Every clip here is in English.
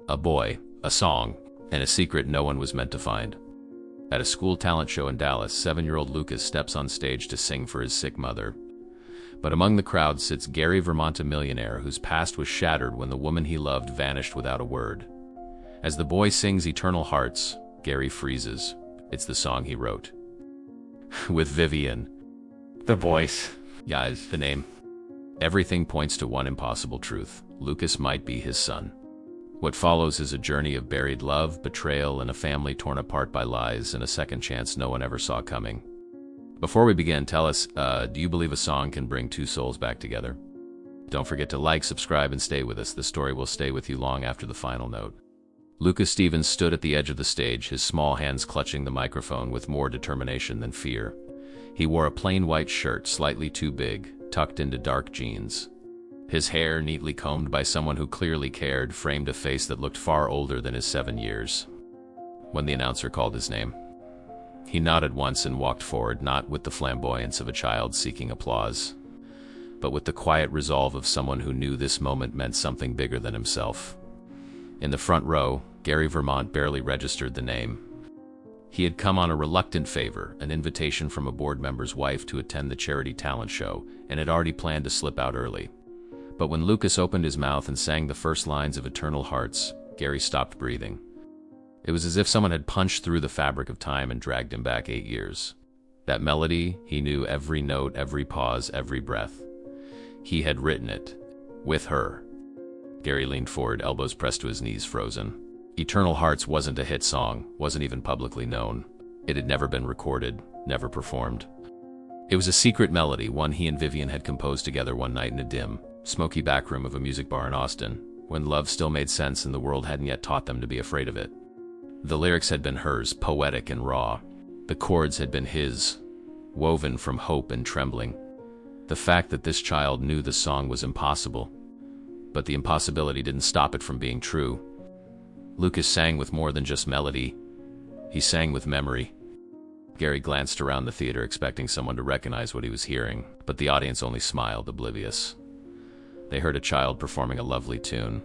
A boy, a song, and a secret no one was meant to find. At a school talent show in Dallas, 7-year-old Lucas steps on stage to sing for his sick mother. But among the crowd sits Gary Vermont, a millionaire whose past was shattered when the woman he loved vanished without a word. As the boy sings Eternal Hearts, Gary freezes. It's the song he wrote. With Vivian. The voice. Yeah, is the name. Everything points to one impossible truth. Lucas might be his son. What follows is a journey of buried love, betrayal, and a family torn apart by lies and a second chance no one ever saw coming. Before we begin, tell us, do you believe a song can bring two souls back together? Don't forget to like, subscribe, and stay with us. The story will stay with you long after the final note. Lucas Stevens stood at the edge of the stage, his small hands clutching the microphone with more determination than fear. He wore a plain white shirt, slightly too big, tucked into dark jeans. His hair, neatly combed by someone who clearly cared, framed a face that looked far older than his 7 years. When the announcer called his name, he nodded once and walked forward, not with the flamboyance of a child seeking applause, but with the quiet resolve of someone who knew this moment meant something bigger than himself. In the front row, Gary Vermont barely registered the name. He had come on a reluctant favor, an invitation from a board member's wife to attend the charity talent show, and had already planned to slip out early. But when Lucas opened his mouth and sang the first lines of Eternal Hearts, Gary stopped breathing. It was as if someone had punched through the fabric of time and dragged him back 8 years. That melody, he knew every note, every pause, every breath. He had written it. With her. Gary leaned forward, elbows pressed to his knees, frozen. Eternal Hearts wasn't a hit song, wasn't even publicly known. It had never been recorded, never performed. It was a secret melody, one he and Vivian had composed together one night in a dim, smoky backroom of a music bar in Austin, when love still made sense and the world hadn't yet taught them to be afraid of it. The lyrics had been hers, poetic and raw. The chords had been his, woven from hope and trembling. The fact that this child knew the song was impossible, but the impossibility didn't stop it from being true. Lucas sang with more than just melody. He sang with memory. Gary glanced around the theater, expecting someone to recognize what he was hearing, but the audience only smiled, oblivious. They heard a child performing a lovely tune.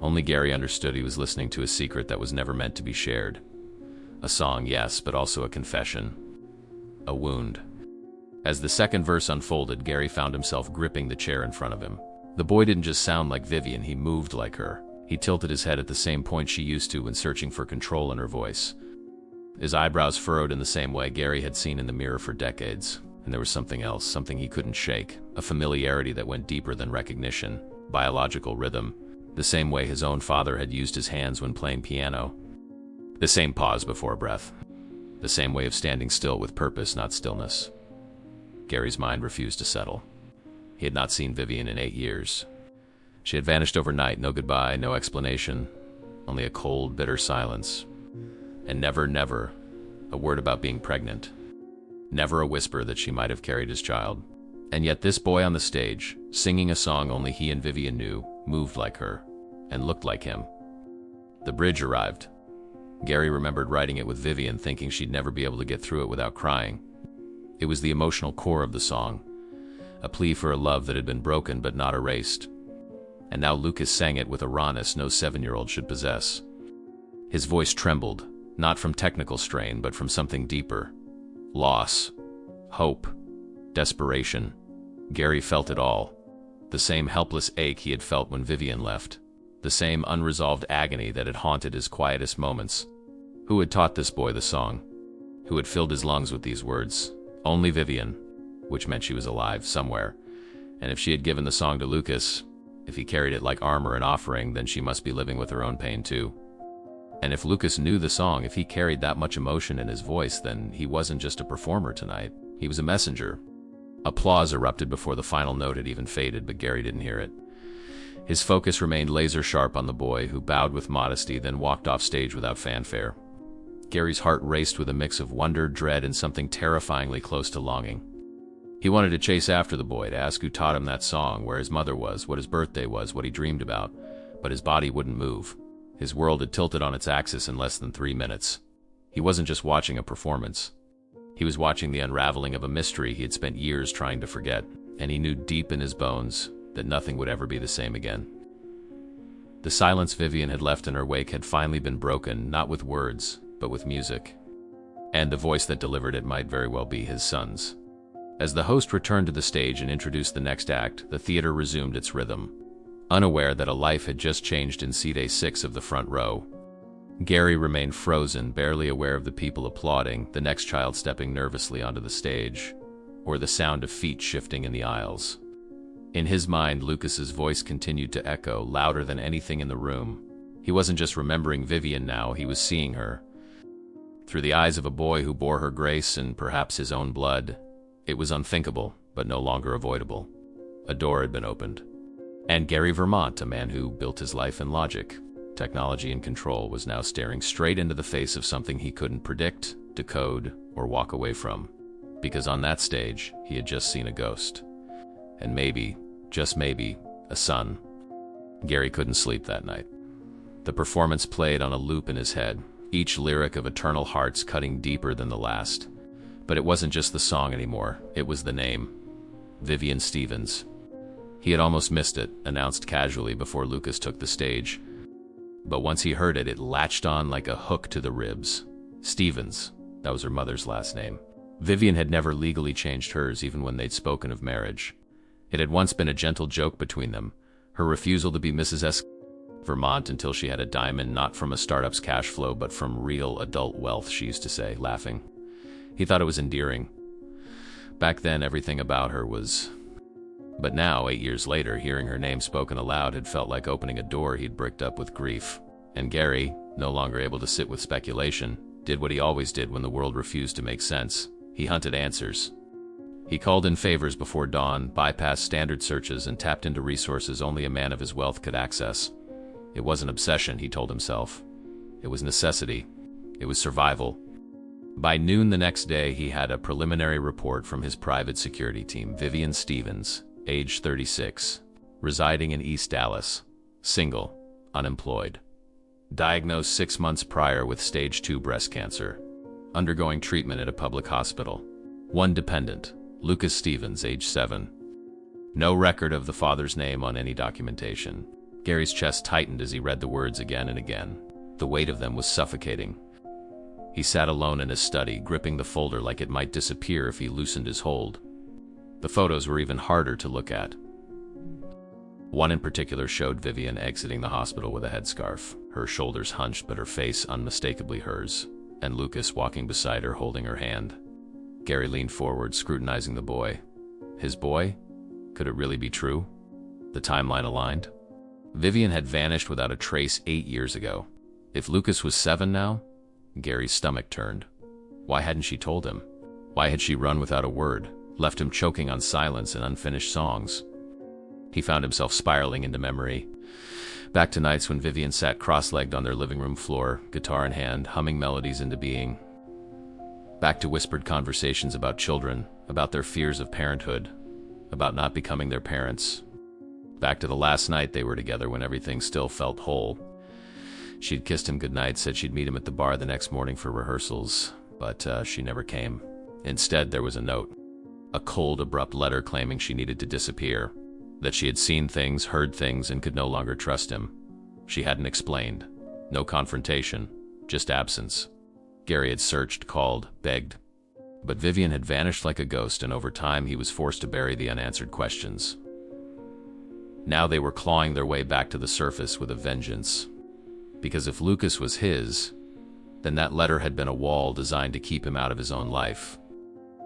Only Gary understood he was listening to a secret that was never meant to be shared. A song, yes, but also a confession. A wound. As the second verse unfolded, Gary found himself gripping the chair in front of him. The boy didn't just sound like Vivian, he moved like her. He tilted his head at the same point she used to when searching for control in her voice. His eyebrows furrowed in the same way Gary had seen in the mirror for decades. And there was something else, something he couldn't shake, a familiarity that went deeper than recognition, biological rhythm, the same way his own father had used his hands when playing piano. The same pause before a breath, the same way of standing still with purpose, not stillness. Gary's mind refused to settle. He had not seen Vivian in 8 years. She had vanished overnight, no goodbye, no explanation, only a cold, bitter silence. And never, never, a word about being pregnant. Never a whisper that she might have carried his child. And yet this boy on the stage, singing a song only he and Vivian knew, moved like her, and looked like him. The bridge arrived. Gary remembered writing it with Vivian, thinking she'd never be able to get through it without crying. It was the emotional core of the song, a plea for a love that had been broken but not erased. And now Lucas sang it with a rawness no 7-year-old should possess. His voice trembled, not from technical strain, but from something deeper. Loss, hope, desperation. Gary felt it all. The same helpless ache he had felt when Vivian left. The same unresolved agony that had haunted his quietest moments. Who had taught this boy the song? Who had filled his lungs with these words? Only Vivian, which meant she was alive somewhere. And if she had given the song to Lucas, if he carried it like armor and offering, then she must be living with her own pain too. And if Lucas knew the song, if he carried that much emotion in his voice, then he wasn't just a performer tonight. He was a messenger. Applause erupted before the final note had even faded, but Gary didn't hear it. His focus remained laser sharp on the boy, who bowed with modesty, then walked off stage without fanfare. Gary's heart raced with a mix of wonder, dread, and something terrifyingly close to longing. He wanted to chase after the boy, to ask who taught him that song, where his mother was, what his birthday was, what he dreamed about, but his body wouldn't move. His world had tilted on its axis in less than 3 minutes. He wasn't just watching a performance. He was watching the unraveling of a mystery he had spent years trying to forget, and he knew deep in his bones that nothing would ever be the same again. The silence Vivian had left in her wake had finally been broken, not with words, but with music. And the voice that delivered it might very well be his son's. As the host returned to the stage and introduced the next act, the theater resumed its rhythm. Unaware that a life had just changed in seat A6 of the front row, Gary remained frozen, barely aware of the people applauding, the next child stepping nervously onto the stage, or the sound of feet shifting in the aisles. In his mind, Lucas's voice continued to echo, louder than anything in the room. He wasn't just remembering Vivian now, he was seeing her. Through the eyes of a boy who bore her grace and perhaps his own blood. It was unthinkable, but no longer avoidable. A door had been opened. And Gary Vermont, a man who built his life in logic, technology, and control, was now staring straight into the face of something he couldn't predict, decode, or walk away from. Because on that stage, he had just seen a ghost. And maybe, just maybe, a son. Gary couldn't sleep that night. The performance played on a loop in his head, each lyric of Eternal Hearts cutting deeper than the last. But it wasn't just the song anymore, it was the name. Vivian Stevens. He had almost missed it, announced casually before Lucas took the stage. But once he heard it, it latched on like a hook to the ribs. Stevens, that was her mother's last name. Vivian had never legally changed hers, even when they'd spoken of marriage. It had once been a gentle joke between them, her refusal to be Mrs. S. Vermont until she had a diamond, not from a startup's cash flow, but from real adult wealth, she used to say, laughing. He thought it was endearing. Back then, everything about her was... But now, 8 years later, hearing her name spoken aloud had felt like opening a door he'd bricked up with grief. And Gary, no longer able to sit with speculation, did what he always did when the world refused to make sense. He hunted answers. He called in favors before dawn, bypassed standard searches, and tapped into resources only a man of his wealth could access. It wasn't obsession, he told himself. It was necessity. It was survival. By noon the next day, he had a preliminary report from his private security team. Vivian Stevens, age 36, residing in East Dallas, single, unemployed. Diagnosed 6 months prior with stage 2 breast cancer. Undergoing treatment at a public hospital. One dependent, Lucas Stevens, age 7. No record of the father's name on any documentation. Gary's chest tightened as he read the words again and again. The weight of them was suffocating. He sat alone in his study, gripping the folder like it might disappear if he loosened his hold. The photos were even harder to look at. One in particular showed Vivian exiting the hospital with a headscarf, her shoulders hunched but her face unmistakably hers, and Lucas walking beside her holding her hand. Gary leaned forward, scrutinizing the boy. His boy? Could it really be true? The timeline aligned? Vivian had vanished without a trace 8 years ago. If Lucas was 7 now? Gary's stomach turned. Why hadn't she told him? Why had she run without a word, left him choking on silence and unfinished songs? He found himself spiraling into memory. Back to nights when Vivian sat cross-legged on their living room floor, guitar in hand, humming melodies into being. Back to whispered conversations about children, about their fears of parenthood, about not becoming their parents. Back to the last night they were together when everything still felt whole. She'd kissed him goodnight, said she'd meet him at the bar the next morning for rehearsals, but she never came. Instead, there was a note. A cold, abrupt letter claiming she needed to disappear, that she had seen things, heard things, and could no longer trust him. She hadn't explained. No confrontation, just absence. Gary had searched, called, begged. But Vivian had vanished like a ghost, and over time he was forced to bury the unanswered questions. Now they were clawing their way back to the surface with a vengeance. Because if Lucas was his, then that letter had been a wall designed to keep him out of his own life.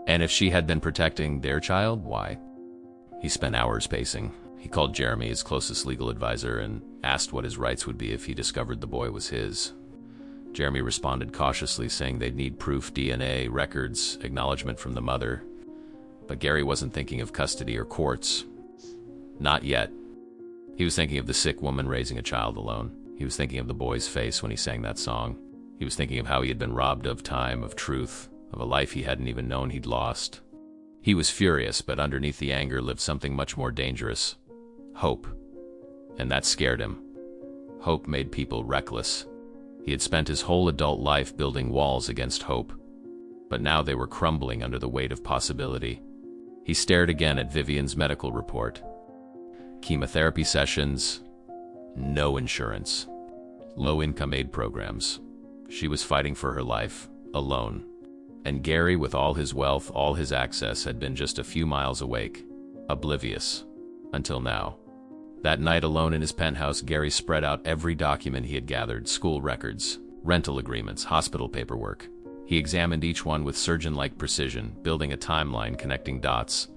And if she had been protecting their child, why? He spent hours pacing. He called Jeremy, his closest legal advisor, and asked what his rights would be if he discovered the boy was his. Jeremy responded cautiously, saying they'd need proof, DNA, records, acknowledgement from the mother. But Gary wasn't thinking of custody or courts. Not yet. He was thinking of the sick woman raising a child alone. He was thinking of the boy's face when he sang that song. He was thinking of how he had been robbed of time, of truth, of a life he hadn't even known he'd lost. He was furious, but underneath the anger lived something much more dangerous. Hope. And that scared him. Hope made people reckless. He had spent his whole adult life building walls against hope. But now they were crumbling under the weight of possibility. He stared again at Vivian's medical report. Chemotherapy sessions, no insurance, low-income aid programs. She was fighting for her life, alone. And Gary, with all his wealth, all his access, had been just a few miles awake, oblivious, until now. That night alone in his penthouse, Gary spread out every document he had gathered: school records, rental agreements, hospital paperwork. He examined each one with surgeon-like precision, building a timeline, connecting dots.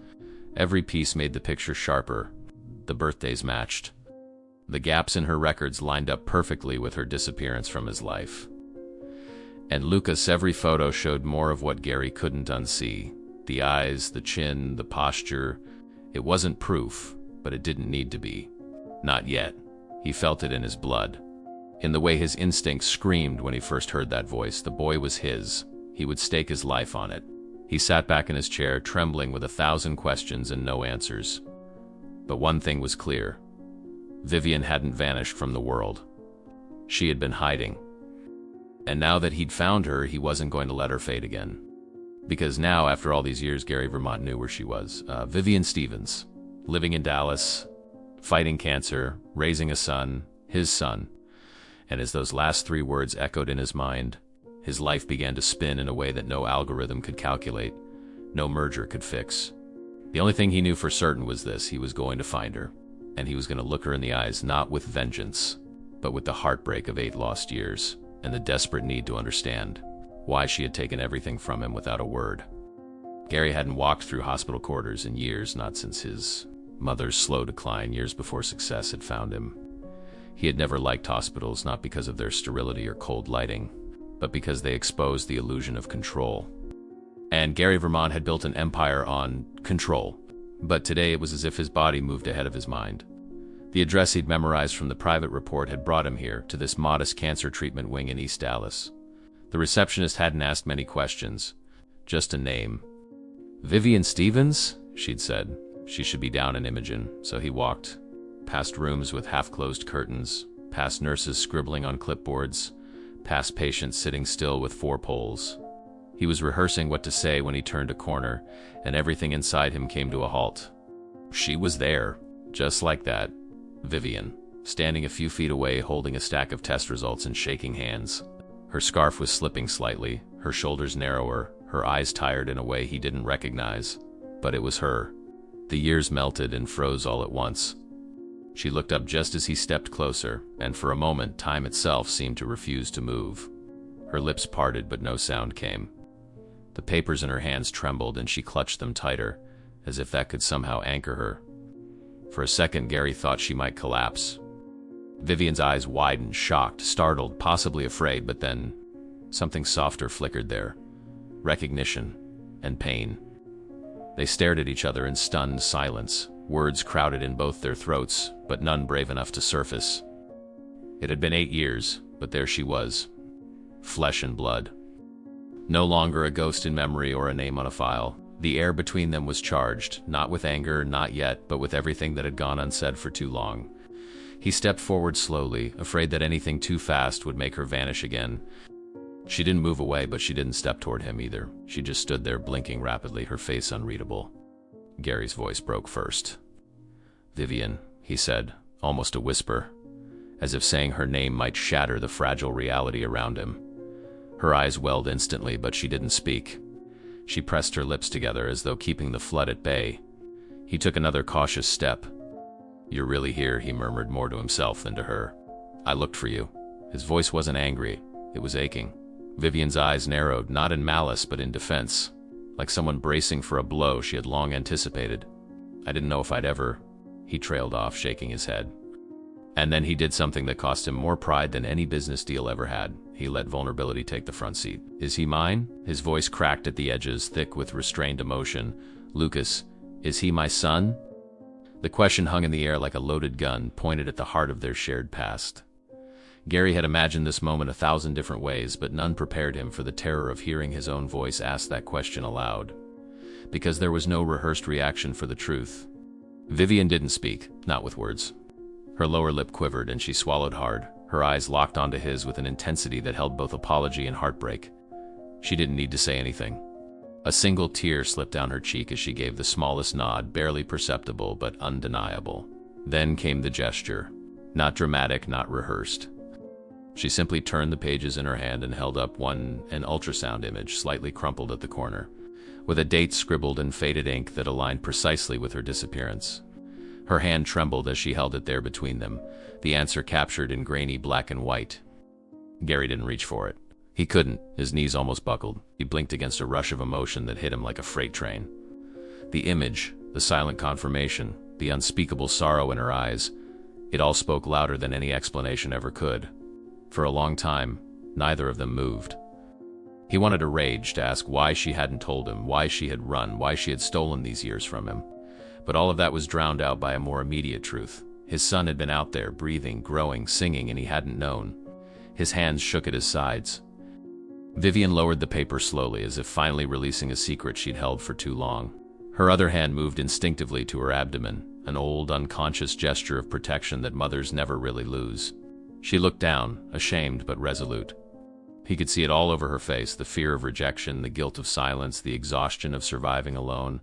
Every piece made the picture sharper. The birthdays matched. The gaps in her records lined up perfectly with her disappearance from his life. And Lucas, every photo showed more of what Gary couldn't unsee. The eyes, the chin, the posture. It wasn't proof, but it didn't need to be. Not yet. He felt it in his blood. In the way his instincts screamed when he first heard that voice. The boy was his. He would stake his life on it. He sat back in his chair, trembling with 1,000 questions and no answers. But one thing was clear. Vivian hadn't vanished from the world. She had been hiding. And now that he'd found her, he wasn't going to let her fade again. Because now, after all these years, Gary Vermont knew where she was. Vivian Stevens, living in Dallas, fighting cancer, raising a son, his son. And as those last 3 words echoed in his mind, his life began to spin in a way that no algorithm could calculate, no merger could fix. The only thing he knew for certain was this: he was going to find her, and he was going to look her in the eyes, not with vengeance, but with the heartbreak of 8 lost years, and the desperate need to understand why she had taken everything from him without a word. Gary hadn't walked through hospital corridors in years, not since his mother's slow decline years before success had found him. He had never liked hospitals, not because of their sterility or cold lighting, but because they exposed the illusion of control. And Gary Vermont had built an empire on control, but today it was as if his body moved ahead of his mind. The address he'd memorized from the private report had brought him here, to this modest cancer treatment wing in East Dallas. The receptionist hadn't asked many questions, just a name. "Vivian Stevens?" she'd said. She should be down in Imogen. So he walked past rooms with half-closed curtains, past nurses scribbling on clipboards, past patients sitting still with 4 poles. He was rehearsing what to say when he turned a corner, and everything inside him came to a halt. She was there, just like that. Vivian, standing a few feet away, holding a stack of test results and shaking hands. Her scarf was slipping slightly, her shoulders narrower, her eyes tired in a way he didn't recognize. But it was her. The years melted and froze all at once. She looked up just as he stepped closer, and for a moment time itself seemed to refuse to move. Her lips parted, but no sound came. The papers in her hands trembled, and she clutched them tighter, as if that could somehow anchor her. For a second, Gary thought she might collapse. Vivian's eyes widened, shocked, startled, possibly afraid, but then something softer flickered there. Recognition and pain. They stared at each other in stunned silence, words crowded in both their throats, but none brave enough to surface. It had been 8 years, but there she was, flesh and blood. No longer a ghost in memory or a name on a file. The air between them was charged, not with anger, not yet, but with everything that had gone unsaid for too long. He stepped forward slowly, afraid that anything too fast would make her vanish again. She didn't move away, but she didn't step toward him either. She just stood there, blinking rapidly, her face unreadable. Gary's voice broke first. "Vivian," he said, almost a whisper, as if saying her name might shatter the fragile reality around him. Her eyes welled instantly, but she didn't speak. She pressed her lips together as though keeping the flood at bay. He took another cautious step. "You're really here," he murmured, more to himself than to her. "I looked for you." His voice wasn't angry, it was aching. Vivian's eyes narrowed, not in malice but in defense, like someone bracing for a blow she had long anticipated. "I didn't know if I'd ever..." He trailed off, shaking his head. And then he did something that cost him more pride than any business deal ever had. He let vulnerability take the front seat. "Is he mine?" His voice cracked at the edges, thick with restrained emotion. "Lucas, is he my son?" The question hung in the air like a loaded gun, pointed at the heart of their shared past. Gary had imagined this moment 1,000 different ways, but none prepared him for the terror of hearing his own voice ask that question aloud. Because there was no rehearsed reaction for the truth. Vivian didn't speak, not with words. Her lower lip quivered, and she swallowed hard, her eyes locked onto his with an intensity that held both apology and heartbreak. She didn't need to say anything. A single tear slipped down her cheek as she gave the smallest nod, barely perceptible but undeniable. Then came the gesture. Not dramatic, not rehearsed. She simply turned the pages in her hand and held up an ultrasound image, slightly crumpled at the corner, with a date scribbled in faded ink that aligned precisely with her disappearance. Her hand trembled as she held it there between them, the answer captured in grainy black and white. Gary didn't reach for it. He couldn't. His knees almost buckled. He blinked against a rush of emotion that hit him like a freight train. The image, the silent confirmation, the unspeakable sorrow in her eyes, it all spoke louder than any explanation ever could. For a long time, neither of them moved. He wanted to rage, to ask why she hadn't told him, why she had run, why she had stolen these years from him. But all of that was drowned out by a more immediate truth. His son had been out there, breathing, growing, singing, and he hadn't known. His hands shook at his sides. Vivian lowered the paper slowly, as if finally releasing a secret she'd held for too long. Her other hand moved instinctively to her abdomen, an old, unconscious gesture of protection that mothers never really lose. She looked down, ashamed but resolute. He could see it all over her face, the fear of rejection, the guilt of silence, the exhaustion of surviving alone.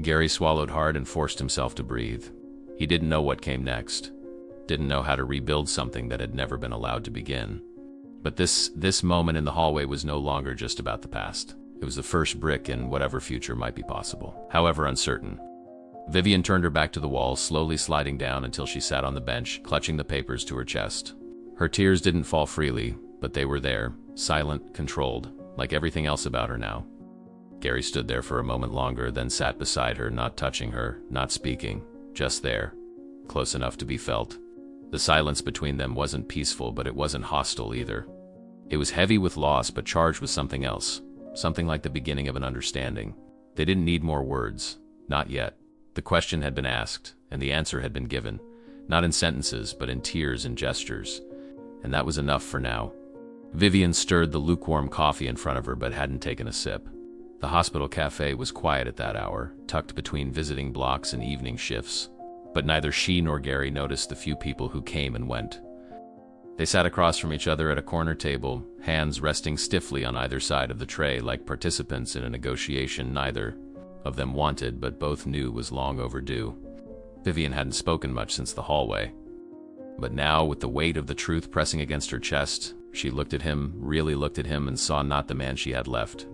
Gary swallowed hard and forced himself to breathe. He didn't know what came next. Didn't know how to rebuild something that had never been allowed to begin. But this moment in the hallway was no longer just about the past. It was the first brick in whatever future might be possible, however uncertain. Vivian turned her back to the wall, slowly sliding down until she sat on the bench, clutching the papers to her chest. Her tears didn't fall freely, but they were there, silent, controlled, like everything else about her now. Gary stood there for a moment longer, then sat beside her, not touching her, not speaking, just there, close enough to be felt. The silence between them wasn't peaceful, but it wasn't hostile either. It was heavy with loss, but charged with something else, something like the beginning of an understanding. They didn't need more words, not yet. The question had been asked, and the answer had been given, not in sentences, but in tears and gestures. And that was enough for now. Vivian stirred the lukewarm coffee in front of her, but hadn't taken a sip. The hospital cafe was quiet at that hour, tucked between visiting blocks and evening shifts. But neither she nor Gary noticed the few people who came and went. They sat across from each other at a corner table, hands resting stiffly on either side of the tray like participants in a negotiation neither of them wanted, but both knew was long overdue. Vivian hadn't spoken much since the hallway. But now, with the weight of the truth pressing against her chest, she looked at him, really looked at him, and saw not the man she had left,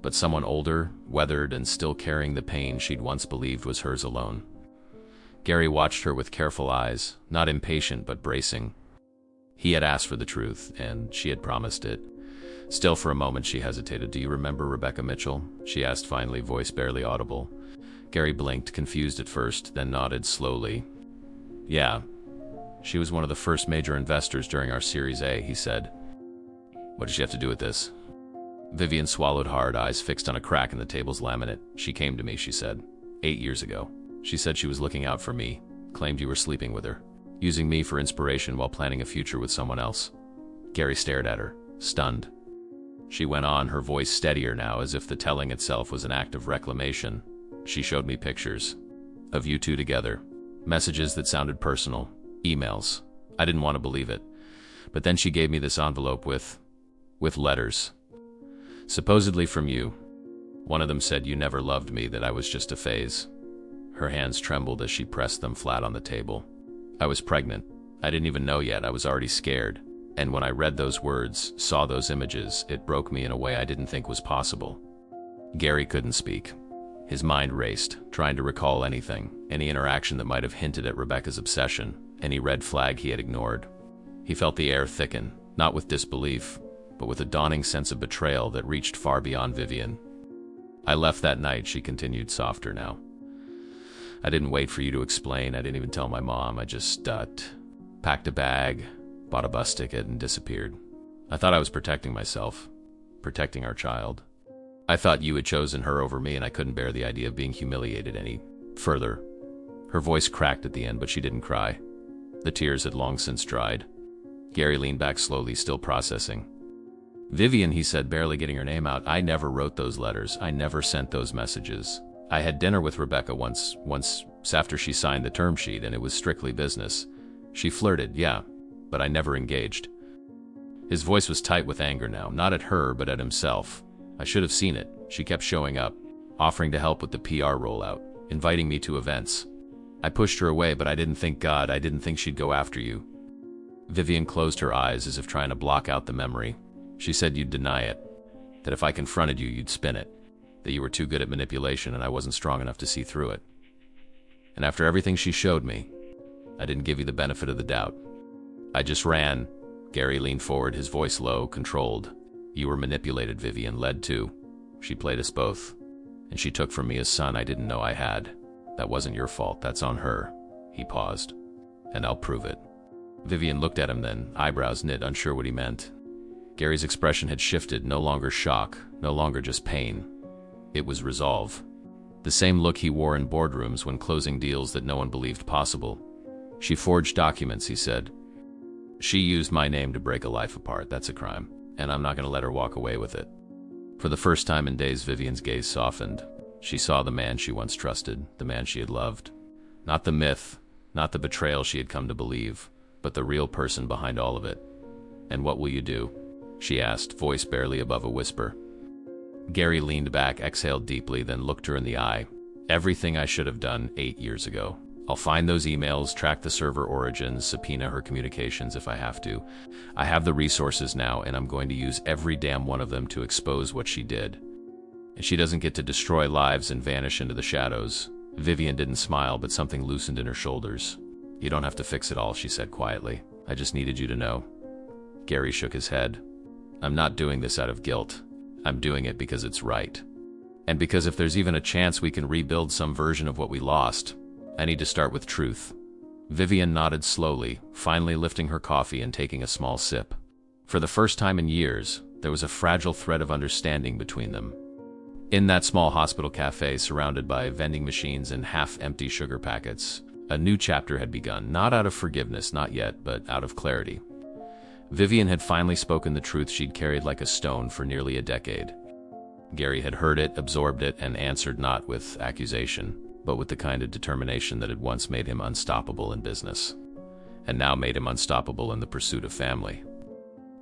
but someone older, weathered, and still carrying the pain she'd once believed was hers alone. Gary watched her with careful eyes, not impatient but bracing. He had asked for the truth, and she had promised it. Still, for a moment, she hesitated. "Do you remember Rebecca Mitchell?" she asked finally, voice barely audible. Gary blinked, confused at first, then nodded slowly. "Yeah. She was one of the first major investors during our Series A," he said. "What does she have to do with this?" Vivian swallowed hard, eyes fixed on a crack in the table's laminate. "She came to me," she said. 8 years ago. She said she was looking out for me, claimed you were sleeping with her, using me for inspiration while planning a future with someone else." Gary stared at her, stunned. She went on, her voice steadier now, as if the telling itself was an act of reclamation. "She showed me pictures of you two together, messages that sounded personal, emails. I didn't want to believe it. But then she gave me this envelope with letters. Supposedly from you. One of them said you never loved me, that I was just a phase." Her hands trembled as she pressed them flat on the table. "I was pregnant. I didn't even know yet. I was already scared. And when I read those words, saw those images, it broke me in a way I didn't think was possible." Gary couldn't speak. His mind raced, trying to recall anything, any interaction that might have hinted at Rebecca's obsession, any red flag he had ignored. He felt the air thicken, not with disbelief, but with a dawning sense of betrayal that reached far beyond Vivian. "I left that night," she continued, softer now. "I didn't wait for you to explain. I didn't even tell my mom. I just packed a bag, bought a bus ticket, and disappeared. I thought I was protecting myself, protecting our child. I thought you had chosen her over me, and I couldn't bear the idea of being humiliated any further." Her voice cracked at the end, but she didn't cry. The tears had long since dried. Gary leaned back slowly, still processing. "Vivian," he said, barely getting her name out, "I never wrote those letters. I never sent those messages. I had dinner with Rebecca once after she signed the term sheet, and it was strictly business. She flirted, yeah, but I never engaged." His voice was tight with anger now, not at her, but at himself. "I should have seen it. She kept showing up, offering to help with the PR rollout, inviting me to events. I pushed her away, but I didn't think she'd go after you. Vivian closed her eyes as if trying to block out the memory. She said you'd deny it, that if I confronted you, you'd spin it, that you were too good at manipulation and I wasn't strong enough to see through it. And after everything she showed me, I didn't give you the benefit of the doubt. I just ran. Gary leaned forward, his voice low, controlled. You were manipulated, Vivian, led to. She played us both, and she took from me a son I didn't know I had. That wasn't your fault, that's on her. He paused. And I'll prove it. Vivian looked at him then, eyebrows knit, unsure what he meant. Gary's expression had shifted, no longer shock, no longer just pain. It was resolve. The same look he wore in boardrooms when closing deals that no one believed possible. She forged documents, he said. She used my name to break a life apart, that's a crime, and I'm not going to let her walk away with it. For the first time in days, Vivian's gaze softened. She saw the man she once trusted, the man she had loved. Not the myth, not the betrayal she had come to believe, but the real person behind all of it. And what will you do? She asked, voice barely above a whisper. Gary leaned back, exhaled deeply, then looked her in the eye. Everything I should have done 8 years ago. I'll find those emails, track the server origins, subpoena her communications if I have to. I have the resources now, and I'm going to use every damn one of them to expose what she did. And she doesn't get to destroy lives and vanish into the shadows. Vivian didn't smile, but something loosened in her shoulders. You don't have to fix it all, she said quietly. I just needed you to know. Gary shook his head. I'm not doing this out of guilt. I'm doing it because it's right. And because if there's even a chance we can rebuild some version of what we lost, I need to start with truth. Vivian nodded slowly, finally lifting her coffee and taking a small sip. For the first time in years, there was a fragile thread of understanding between them. In that small hospital cafe surrounded by vending machines and half-empty sugar packets, a new chapter had begun, not out of forgiveness, not yet, but out of clarity. Vivian had finally spoken the truth she'd carried like a stone for nearly a decade. Gary had heard it, absorbed it, and answered not with accusation, but with the kind of determination that had once made him unstoppable in business, and now made him unstoppable in the pursuit of family.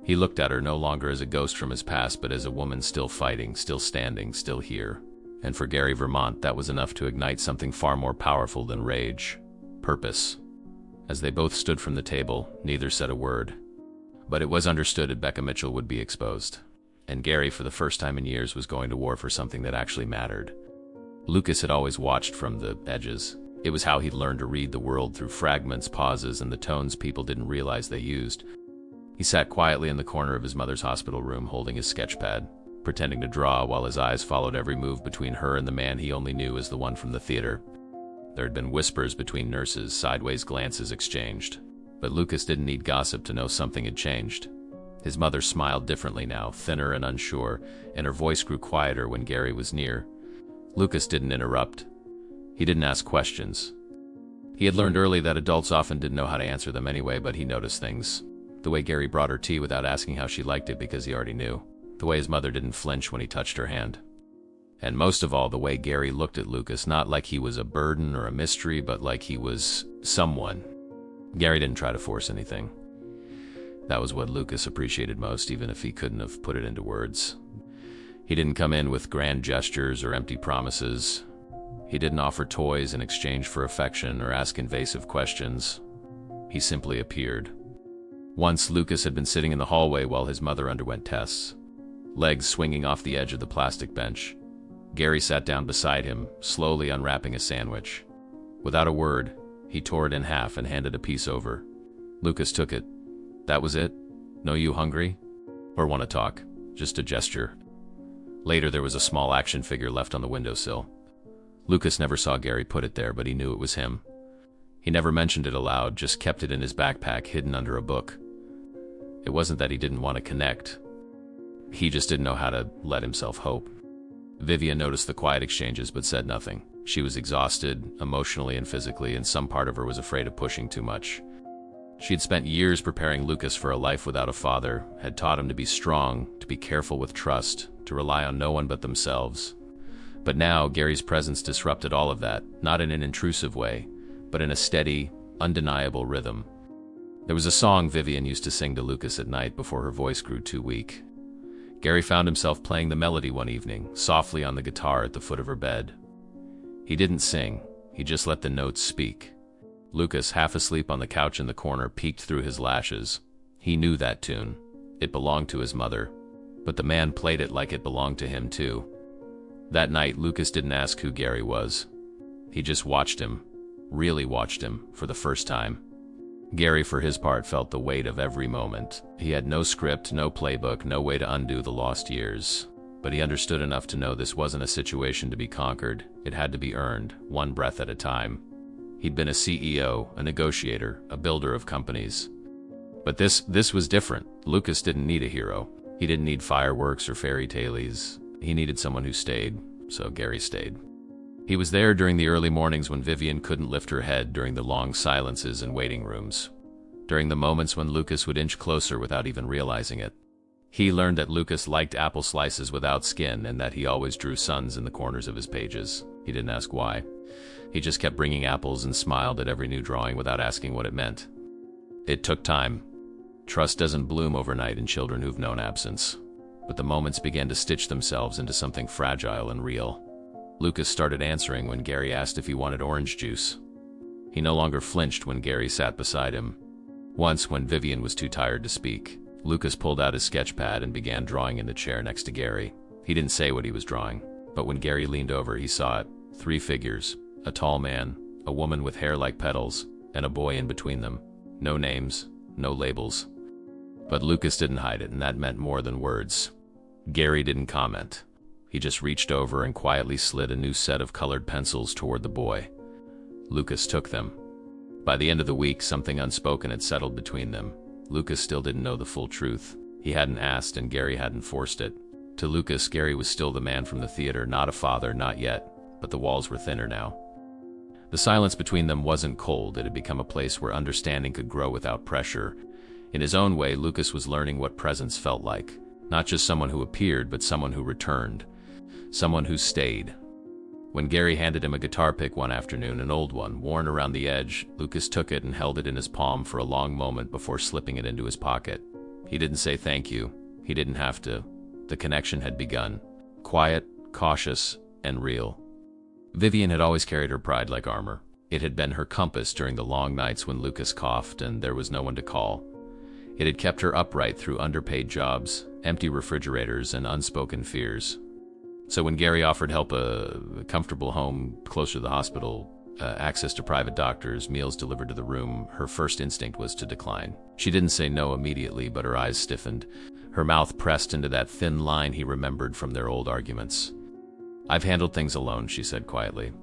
He looked at her no longer as a ghost from his past, but as a woman still fighting, still standing, still here. And for Gary Vermont, that was enough to ignite something far more powerful than rage: purpose. As they both stood from the table, neither said a word. But it was understood that Becca Mitchell would be exposed. And Gary, for the first time in years, was going to war for something that actually mattered. Lucas had always watched from the edges. It was how he'd learned to read the world through fragments, pauses, and the tones people didn't realize they used. He sat quietly in the corner of his mother's hospital room, holding his sketchpad, pretending to draw while his eyes followed every move between her and the man he only knew as the one from the theater. There had been whispers between nurses, sideways glances exchanged. But Lucas didn't need gossip to know something had changed. His mother smiled differently now, thinner and unsure, and her voice grew quieter when Gary was near. Lucas didn't interrupt. He didn't ask questions. He had learned early that adults often didn't know how to answer them anyway, but he noticed things. The way Gary brought her tea without asking how she liked it because he already knew. The way his mother didn't flinch when he touched her hand. And most of all, the way Gary looked at Lucas, not like he was a burden or a mystery, but like he was someone. Gary didn't try to force anything. That was what Lucas appreciated most, even if he couldn't have put it into words. He didn't come in with grand gestures or empty promises. He didn't offer toys in exchange for affection or ask invasive questions. He simply appeared. Once, Lucas had been sitting in the hallway while his mother underwent tests, legs swinging off the edge of the plastic bench. Gary sat down beside him, slowly unwrapping a sandwich. Without a word, he tore it in half and handed a piece over. Lucas took it. That was it? No, you hungry? Or want to talk? Just a gesture. Later, there was a small action figure left on the windowsill. Lucas never saw Gary put it there, but he knew it was him. He never mentioned it aloud, just kept it in his backpack, hidden under a book. It wasn't that he didn't want to connect. He just didn't know how to let himself hope. Vivian noticed the quiet exchanges but said nothing. She was exhausted, emotionally and physically, and some part of her was afraid of pushing too much. She had spent years preparing Lucas for a life without a father, had taught him to be strong, to be careful with trust, to rely on no one but themselves. But now, Gary's presence disrupted all of that, not in an intrusive way, but in a steady, undeniable rhythm. There was a song Vivian used to sing to Lucas at night before her voice grew too weak. Gary found himself playing the melody one evening, softly on the guitar at the foot of her bed. He didn't sing. He just let the notes speak. Lucas, half asleep on the couch in the corner, peeked through his lashes. He knew that tune. It belonged to his mother. But the man played it like it belonged to him too. That night, Lucas didn't ask who Gary was. He just watched him, really watched him, for the first time. Gary, for his part, felt the weight of every moment. He had no script, no playbook, no way to undo the lost years. But he understood enough to know this wasn't a situation to be conquered. It had to be earned, one breath at a time. He'd been a CEO, a negotiator, a builder of companies. But this was different. Lucas didn't need a hero. He didn't need fireworks or fairy tales. He needed someone who stayed, so Gary stayed. He was there during the early mornings when Vivian couldn't lift her head, during the long silences in waiting rooms, during the moments when Lucas would inch closer without even realizing it. He learned that Lucas liked apple slices without skin and that he always drew suns in the corners of his pages. He didn't ask why. He just kept bringing apples and smiled at every new drawing without asking what it meant. It took time. Trust doesn't bloom overnight in children who've known absence. But the moments began to stitch themselves into something fragile and real. Lucas started answering when Gary asked if he wanted orange juice. He no longer flinched when Gary sat beside him. Once, when Vivian was too tired to speak, Lucas pulled out his sketch pad and began drawing in the chair next to Gary. He didn't say what he was drawing, but when Gary leaned over, he saw it. 3 figures, a tall man, a woman with hair like petals, and a boy in between them. No names, no labels. But Lucas didn't hide it, and that meant more than words. Gary didn't comment. He just reached over and quietly slid a new set of colored pencils toward the boy. Lucas took them. By the end of the week, something unspoken had settled between them. Lucas still didn't know the full truth. He hadn't asked, and Gary hadn't forced it. To Lucas, Gary was still the man from the theater, not a father, not yet, but the walls were thinner now. The silence between them wasn't cold. It had become a place where understanding could grow without pressure. In his own way, Lucas was learning what presence felt like. Not just someone who appeared, but someone who returned. Someone who stayed. When Gary handed him a guitar pick one afternoon, an old one, worn around the edge, Lucas took it and held it in his palm for a long moment before slipping it into his pocket. He didn't say thank you. He didn't have to. The connection had begun. Quiet, cautious, and real. Vivian had always carried her pride like armor. It had been her compass during the long nights when Lucas coughed and there was no one to call. It had kept her upright through underpaid jobs, empty refrigerators, and unspoken fears. So when Gary offered help, a comfortable home closer to the hospital, access to private doctors, meals delivered to the room, her first instinct was to decline. She didn't say no immediately, but her eyes stiffened. Her mouth pressed into that thin line he remembered from their old arguments. "I've handled things alone," she said quietly,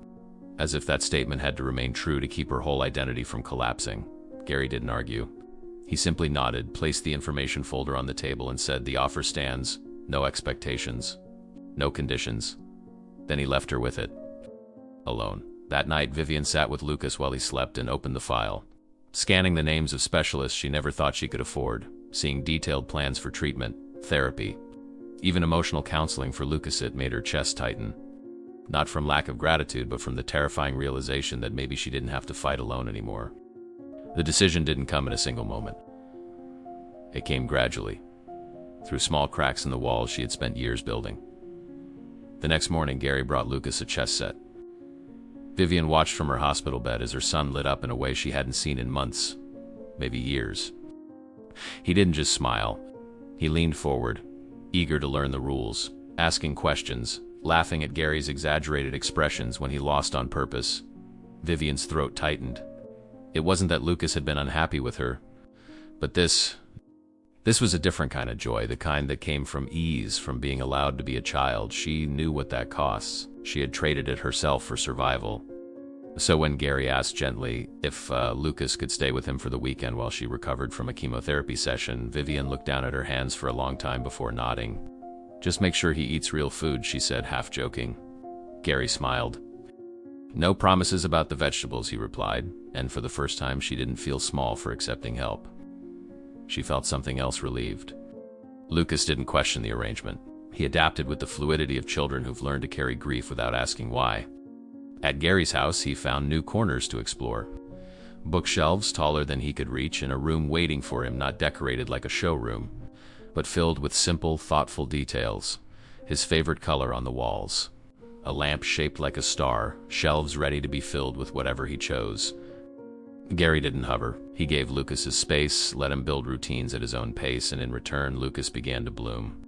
as if that statement had to remain true to keep her whole identity from collapsing. Gary didn't argue. He simply nodded, placed the information folder on the table, and said, "The offer stands. No expectations. No conditions." Then he left her with it. Alone. That night, Vivian sat with Lucas while he slept and opened the file. Scanning the names of specialists she never thought she could afford, seeing detailed plans for treatment, therapy, even emotional counseling for Lucas, it made her chest tighten. Not from lack of gratitude, but from the terrifying realization that maybe she didn't have to fight alone anymore. The decision didn't come in a single moment. It came gradually, through small cracks in the walls she had spent years building. The next morning, Gary brought Lucas a chess set. Vivian watched from her hospital bed as her son lit up in a way she hadn't seen in months, maybe years. He didn't just smile. He leaned forward, eager to learn the rules, asking questions, laughing at Gary's exaggerated expressions when he lost on purpose. Vivian's throat tightened. It wasn't that Lucas had been unhappy with her, but this was a different kind of joy, the kind that came from ease, from being allowed to be a child. She knew what that costs. She had traded it herself for survival. So when Gary asked gently if Lucas could stay with him for the weekend while she recovered from a chemotherapy session, Vivian looked down at her hands for a long time before nodding. "Just make sure he eats real food," she said, half joking. Gary smiled. "No promises about the vegetables," he replied, and for the first time she didn't feel small for accepting help. She felt something else, relieved. Lucas didn't question the arrangement. He adapted with the fluidity of children who've learned to carry grief without asking why. At Gary's house, he found new corners to explore. Bookshelves taller than he could reach, and a room waiting for him, not decorated like a showroom, but filled with simple, thoughtful details. His favorite color on the walls. a lamp shaped like a star, shelves ready to be filled with whatever he chose. Gary didn't hover. He gave Lucas his space, let him build routines at his own pace, and in return, Lucas began to bloom.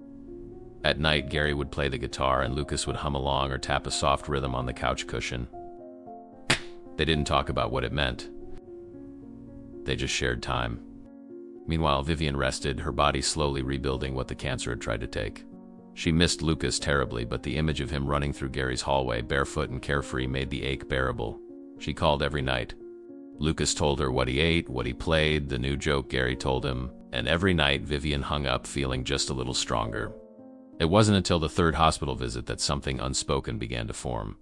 At night, Gary would play the guitar, and Lucas would hum along or tap a soft rhythm on the couch cushion. They didn't talk about what it meant. They just shared time. Meanwhile, Vivian rested, her body slowly rebuilding what the cancer had tried to take. She missed Lucas terribly, but the image of him running through Gary's hallway, barefoot and carefree, made the ache bearable. She called every night. Lucas told her what he ate, what he played, the new joke Gary told him, and every night Vivian hung up feeling just a little stronger. It wasn't until the third hospital visit that something unspoken began to form.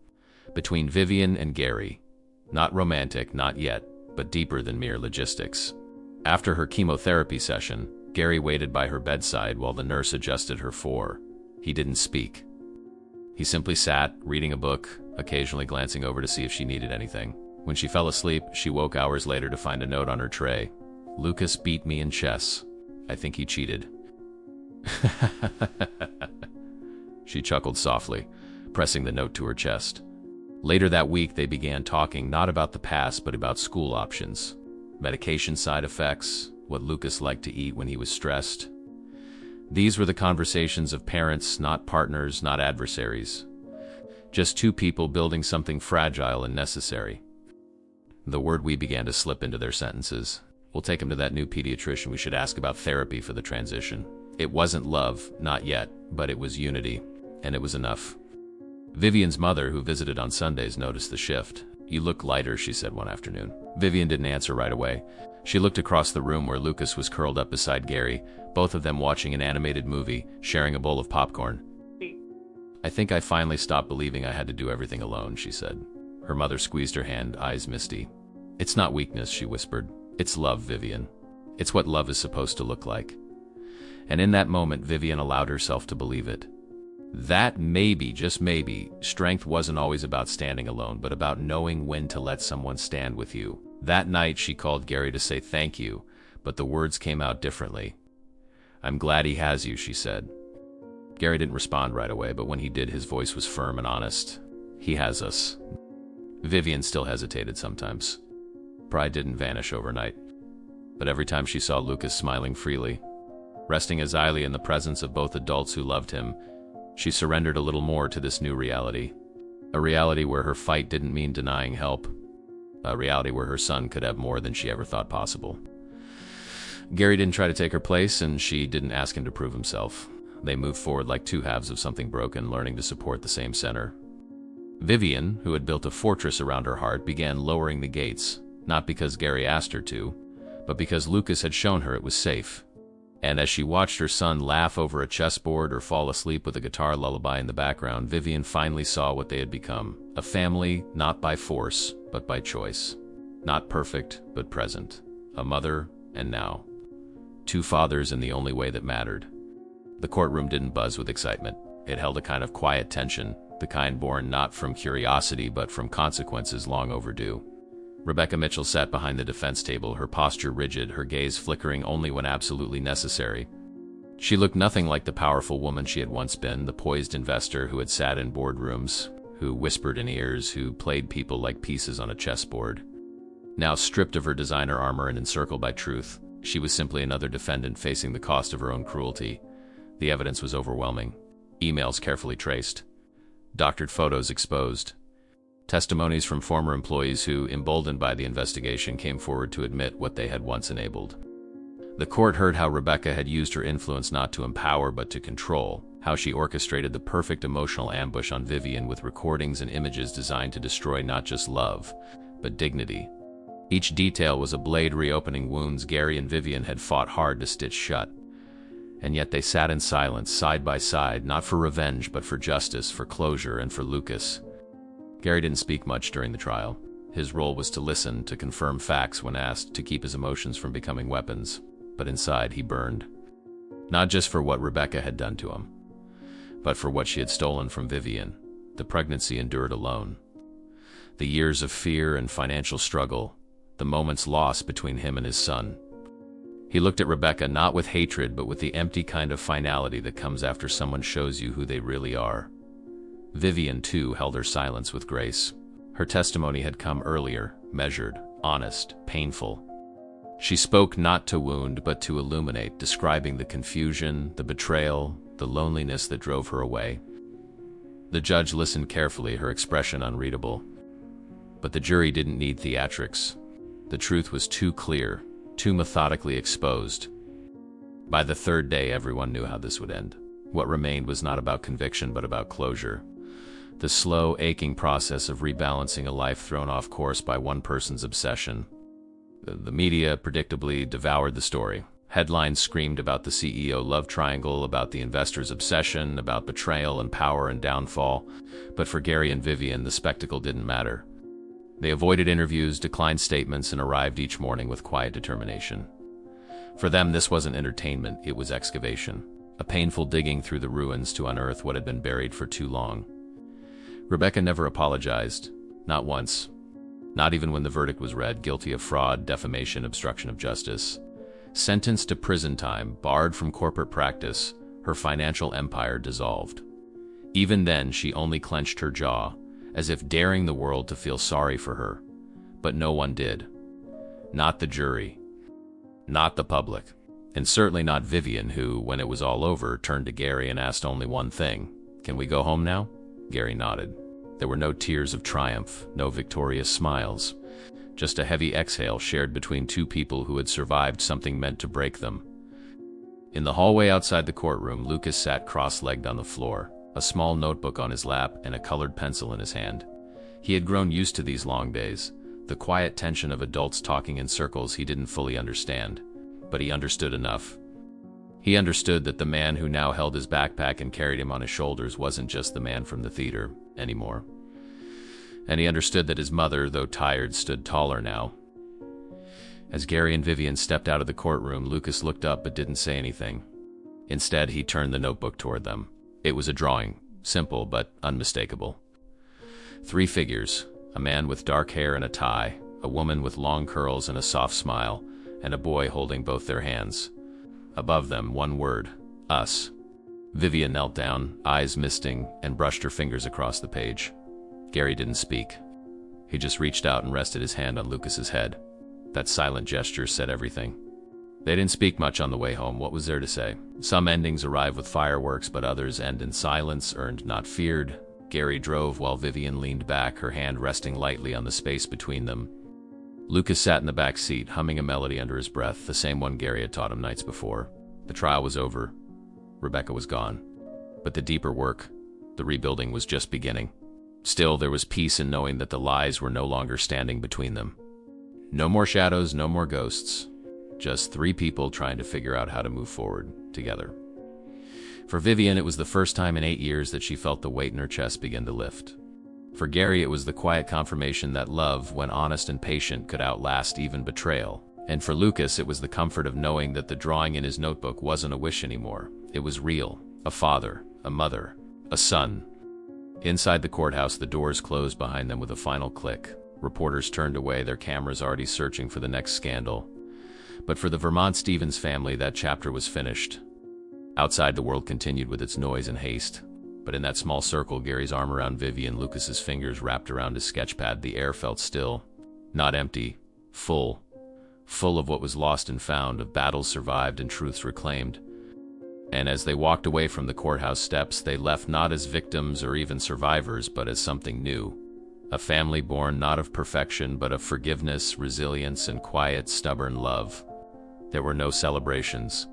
Between Vivian and Gary. Not romantic, not yet, but deeper than mere logistics. After her chemotherapy session, Gary waited by her bedside while the nurse adjusted her for. He didn't speak. He simply sat, reading a book, occasionally glancing over to see if she needed anything. When she fell asleep, she woke hours later to find a note on her tray. Lucas beat me in chess. I think he cheated. She chuckled softly, pressing the note to her chest. Later that week, they began talking not about the past, but about school options, medication side effects, what Lucas liked to eat when he was stressed. These were the conversations of parents, not partners, not adversaries. Just two people building something fragile and necessary. The word "we" began to slip into their sentences. We'll take him to that new pediatrician. We should ask about therapy for the transition. It wasn't love, not yet, but it was unity, and it was enough. Vivian's mother, who visited on Sundays, noticed the shift. "You look lighter," she said one afternoon. Vivian didn't answer right away. She looked across the room where Lucas was curled up beside Gary, both of them watching an animated movie, sharing a bowl of popcorn. "I think I finally stopped believing I had to do everything alone," she said. Her mother squeezed her hand, eyes misty. "It's not weakness," she whispered. "It's love, Vivian. It's what love is supposed to look like." And in that moment, Vivian allowed herself to believe it. That maybe, just maybe, strength wasn't always about standing alone, but about knowing when to let someone stand with you. That night, she called Gary to say thank you, but the words came out differently. "I'm glad he has you," she said. Gary didn't respond right away, but when he did, his voice was firm and honest. "He has us." Vivian still hesitated sometimes. Pride didn't vanish overnight. But every time she saw Lucas smiling freely, resting azilely in the presence of both adults who loved him, she surrendered a little more to this new reality. A reality where her fight didn't mean denying help. A reality where her son could have more than she ever thought possible. Gary didn't try to take her place, and she didn't ask him to prove himself. They moved forward like two halves of something broken, learning to support the same center. Vivian, who had built a fortress around her heart, began lowering the gates, not because Gary asked her to, but because Lucas had shown her it was safe. And as she watched her son laugh over a chessboard or fall asleep with a guitar lullaby in the background, Vivian finally saw what they had become. A family, not by force, but by choice. Not perfect, but present. A mother, and now. Two fathers in the only way that mattered. The courtroom didn't buzz with excitement. It held a kind of quiet tension, the kind born not from curiosity, but from consequences long overdue. Rebecca Mitchell sat behind the defense table, her posture rigid, her gaze flickering only when absolutely necessary. She looked nothing like the powerful woman she had once been, the poised investor who had sat in boardrooms, who whispered in ears, who played people like pieces on a chessboard. Now stripped of her designer armor and encircled by truth, she was simply another defendant facing the cost of her own cruelty. The evidence was overwhelming. Emails carefully traced. Doctored photos exposed. Testimonies from former employees who, emboldened by the investigation, came forward to admit what they had once enabled. The court heard how Rebecca had used her influence not to empower but to control, how she orchestrated the perfect emotional ambush on Vivian with recordings and images designed to destroy not just love, but dignity. Each detail was a blade reopening wounds Gary and Vivian had fought hard to stitch shut. And yet they sat in silence, side by side, not for revenge, but for justice, for closure, and for Lucas. Gary didn't speak much during the trial. His role was to listen, to confirm facts when asked, to keep his emotions from becoming weapons. But inside, he burned. Not just for what Rebecca had done to him, but for what she had stolen from Vivian, the pregnancy endured alone. The years of fear and financial struggle, the moments lost between him and his son. He looked at Rebecca not with hatred, but with the empty kind of finality that comes after someone shows you who they really are. Vivian, too, held her silence with grace. Her testimony had come earlier, measured, honest, painful. She spoke not to wound, but to illuminate, describing the confusion, the betrayal, the loneliness that drove her away. The judge listened carefully, her expression unreadable. But the jury didn't need theatrics. The truth was too clear, too methodically exposed. By the third day, everyone knew how this would end. What remained was not about conviction, but about closure. The slow, aching process of rebalancing a life thrown off course by one person's obsession. The media predictably devoured the story. Headlines screamed about the CEO love triangle, about the investor's obsession, about betrayal and power and downfall. But for Gary and Vivian, the spectacle didn't matter. They avoided interviews, declined statements, and arrived each morning with quiet determination. For them, this wasn't entertainment, it was excavation. A painful digging through the ruins to unearth what had been buried for too long. Rebecca never apologized, not once. Not even when the verdict was read, guilty of fraud, defamation, obstruction of justice. Sentenced to prison time, barred from corporate practice, her financial empire dissolved. Even then, she only clenched her jaw, as if daring the world to feel sorry for her. But no one did. Not the jury. Not the public. And certainly not Vivian, who, when it was all over, turned to Gary and asked only one thing. "Can we go home now?" Gary nodded. There were no tears of triumph, no victorious smiles. Just a heavy exhale shared between two people who had survived something meant to break them. In the hallway outside the courtroom, Lucas sat cross-legged on the floor, a small notebook on his lap and a colored pencil in his hand. He had grown used to these long days, the quiet tension of adults talking in circles he didn't fully understand. But he understood enough. He understood that the man who now held his backpack and carried him on his shoulders wasn't just the man from the theater anymore. And he understood that his mother, though tired, stood taller now. As Gary and Vivian stepped out of the courtroom, Lucas looked up but didn't say anything. Instead, he turned the notebook toward them. It was a drawing, simple but unmistakable. 3 figures, a man with dark hair and a tie, a woman with long curls and a soft smile, and a boy holding both their hands. Above them, one word, us. Vivian knelt down, eyes misting, and brushed her fingers across the page. Gary didn't speak. He just reached out and rested his hand on Lucas's head. That silent gesture said everything. They didn't speak much on the way home. What was there to say? Some endings arrive with fireworks, but others end in silence, earned not feared. Gary drove while Vivian leaned back, her hand resting lightly on the space between them. Lucas sat in the back seat, humming a melody under his breath, the same one Gary had taught him nights before. The trial was over. Rebecca was gone. But the deeper work, the rebuilding, was just beginning. Still, there was peace in knowing that the lies were no longer standing between them. No more shadows, no more ghosts. Just 3 people trying to figure out how to move forward together. For Vivian, it was the first time in 8 years that she felt the weight in her chest begin to lift. For Gary, it was the quiet confirmation that love, when honest and patient, could outlast even betrayal. And for Lucas, it was the comfort of knowing that the drawing in his notebook wasn't a wish anymore. It was real. A father, a mother, a son. Inside the courthouse, the doors closed behind them with a final click. Reporters turned away, their cameras already searching for the next scandal. But for the Vermont Stevens family, that chapter was finished. Outside, the world continued with its noise and haste. But in that small circle, Gary's arm around Vivian, Lucas's fingers wrapped around his sketchpad, the air felt still. Not empty. Full. Full of what was lost and found, of battles survived and truths reclaimed. And as they walked away from the courthouse steps, they left not as victims or even survivors, but as something new. A family born not of perfection, but of forgiveness, resilience, and quiet, stubborn love. There were no celebrations.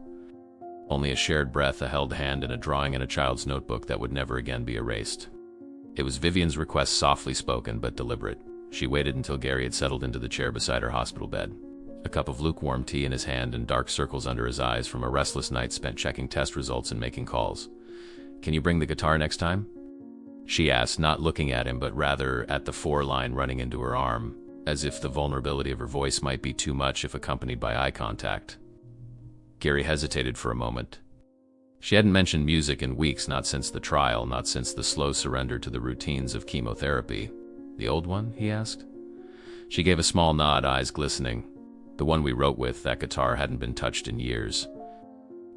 Only a shared breath, a held hand, and a drawing in a child's notebook that would never again be erased. It was Vivian's request, softly spoken but deliberate. She waited until Gary had settled into the chair beside her hospital bed. A cup of lukewarm tea in his hand and dark circles under his eyes from a restless night spent checking test results and making calls. "Can you bring the guitar next time?" she asked, not looking at him, but rather at the 4-line running into her arm, as if the vulnerability of her voice might be too much if accompanied by eye contact. Gary hesitated for a moment. She hadn't mentioned music in weeks, not since the trial, not since the slow surrender to the routines of chemotherapy. "The old one?" he asked. She gave a small nod, eyes glistening. "The one we wrote with, that guitar hadn't been touched in years."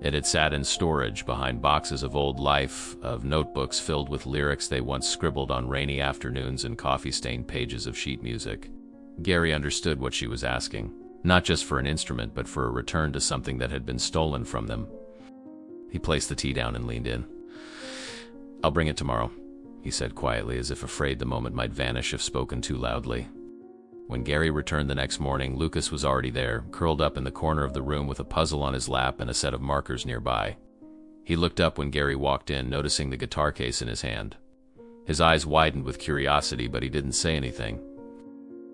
It had sat in storage behind boxes of old Life, of notebooks filled with lyrics they once scribbled on rainy afternoons and coffee-stained pages of sheet music. Gary understood what she was asking, not just for an instrument, but for a return to something that had been stolen from them. He placed the tea down and leaned in. "I'll bring it tomorrow," he said quietly, as if afraid the moment might vanish if spoken too loudly. When Gary returned the next morning, Lucas was already there, curled up in the corner of the room with a puzzle on his lap and a set of markers nearby. He looked up when Gary walked in, noticing the guitar case in his hand. His eyes widened with curiosity, but he didn't say anything.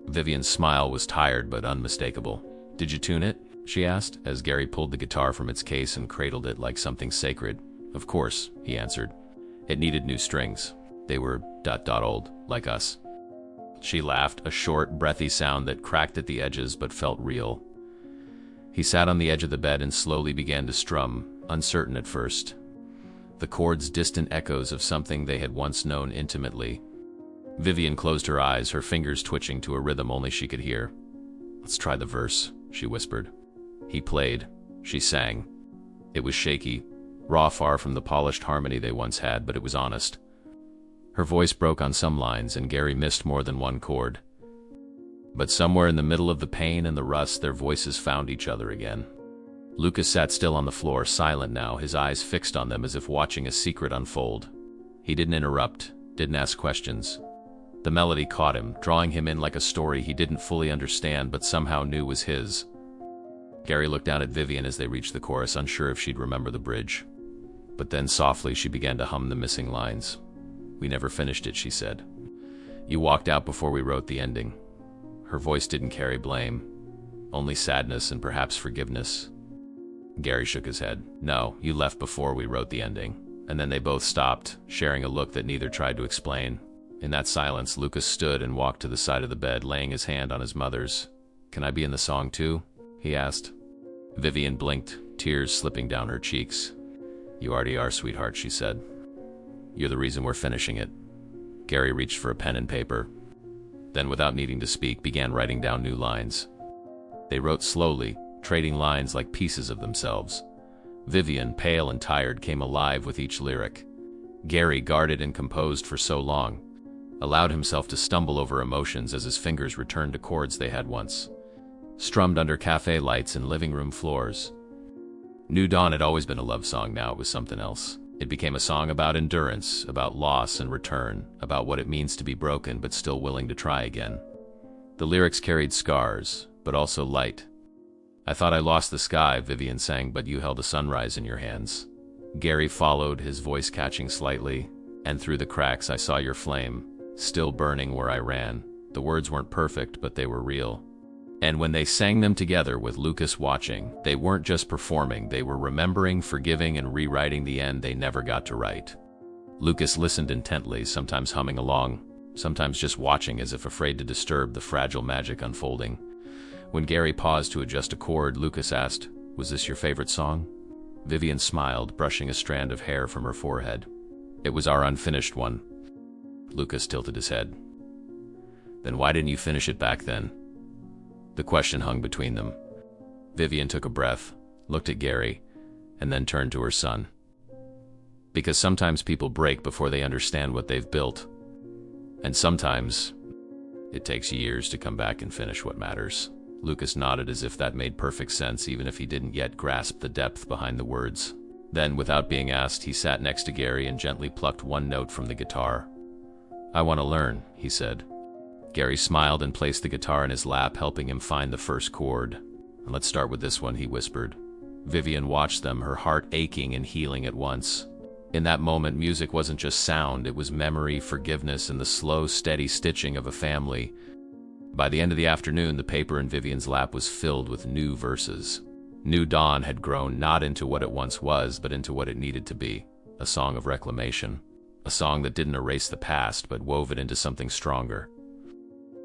Vivian's smile was tired but unmistakable. "Did you tune it?" she asked, as Gary pulled the guitar from its case and cradled it like something sacred. "Of course," he answered. "It needed new strings. They were ... old, like us." She laughed, a short, breathy sound that cracked at the edges but felt real. He sat on the edge of the bed and slowly began to strum, uncertain at first. The chords distant echoes of something they had once known intimately. Vivian closed her eyes, her fingers twitching to a rhythm only she could hear. "Let's try the verse," she whispered. He played. She sang. It was shaky, raw, far from the polished harmony they once had, but it was honest. Her voice broke on some lines, and Gary missed more than one chord. But somewhere in the middle of the pain and the rust, their voices found each other again. Lucas sat still on the floor, silent now, his eyes fixed on them as if watching a secret unfold. He didn't interrupt, didn't ask questions. The melody caught him, drawing him in like a story he didn't fully understand but somehow knew was his. Gary looked down at Vivian as they reached the chorus, unsure if she'd remember the bridge. But then softly she began to hum the missing lines. "We never finished it," she said. "You walked out before we wrote the ending." Her voice didn't carry blame, only sadness and perhaps forgiveness. Gary shook his head. "No, you left before we wrote the ending." And then they both stopped, sharing a look that neither tried to explain. In that silence, Lucas stood and walked to the side of the bed, laying his hand on his mother's. "Can I be in the song too?" he asked. Vivian blinked, tears slipping down her cheeks. "You already are, sweetheart," she said. "You're the reason we're finishing it." Gary reached for a pen and paper, then without needing to speak, began writing down new lines. They wrote slowly, trading lines like pieces of themselves. Vivian, pale and tired, came alive with each lyric. Gary, guarded and composed for so long, allowed himself to stumble over emotions as his fingers returned to chords they had once strummed under cafe lights and living room floors. New Dawn had always been a love song. Now it was something else. It became a song about endurance, about loss and return, about what it means to be broken but still willing to try again. The lyrics carried scars, but also light. "I thought I lost the sky," Vivian sang, "but you held a sunrise in your hands." Gary followed, his voice catching slightly. "And through the cracks I saw your flame, still burning where I ran." The words weren't perfect, but they were real. And when they sang them together with Lucas watching, they weren't just performing, they were remembering, forgiving, and rewriting the end they never got to write. Lucas listened intently, sometimes humming along, sometimes just watching as if afraid to disturb the fragile magic unfolding. When Gary paused to adjust a chord, Lucas asked, "Was this your favorite song?" Vivian smiled, brushing a strand of hair from her forehead. "It was our unfinished one." Lucas tilted his head. "Then why didn't you finish it back then?" The question hung between them. Vivian took a breath, looked at Gary, and then turned to her son. "Because sometimes people break before they understand what they've built. And sometimes it takes years to come back and finish what matters." Lucas nodded as if that made perfect sense, even if he didn't yet grasp the depth behind the words. Then, without being asked, he sat next to Gary and gently plucked one note from the guitar. "I want to learn," he said. Gary smiled and placed the guitar in his lap, helping him find the first chord. "Let's start with this one," he whispered. Vivian watched them, her heart aching and healing at once. In that moment, music wasn't just sound, it was memory, forgiveness, and the slow, steady stitching of a family. By the end of the afternoon, the paper in Vivian's lap was filled with new verses. New Dawn had grown not into what it once was, but into what it needed to be. A song of reclamation. A song that didn't erase the past, but wove it into something stronger.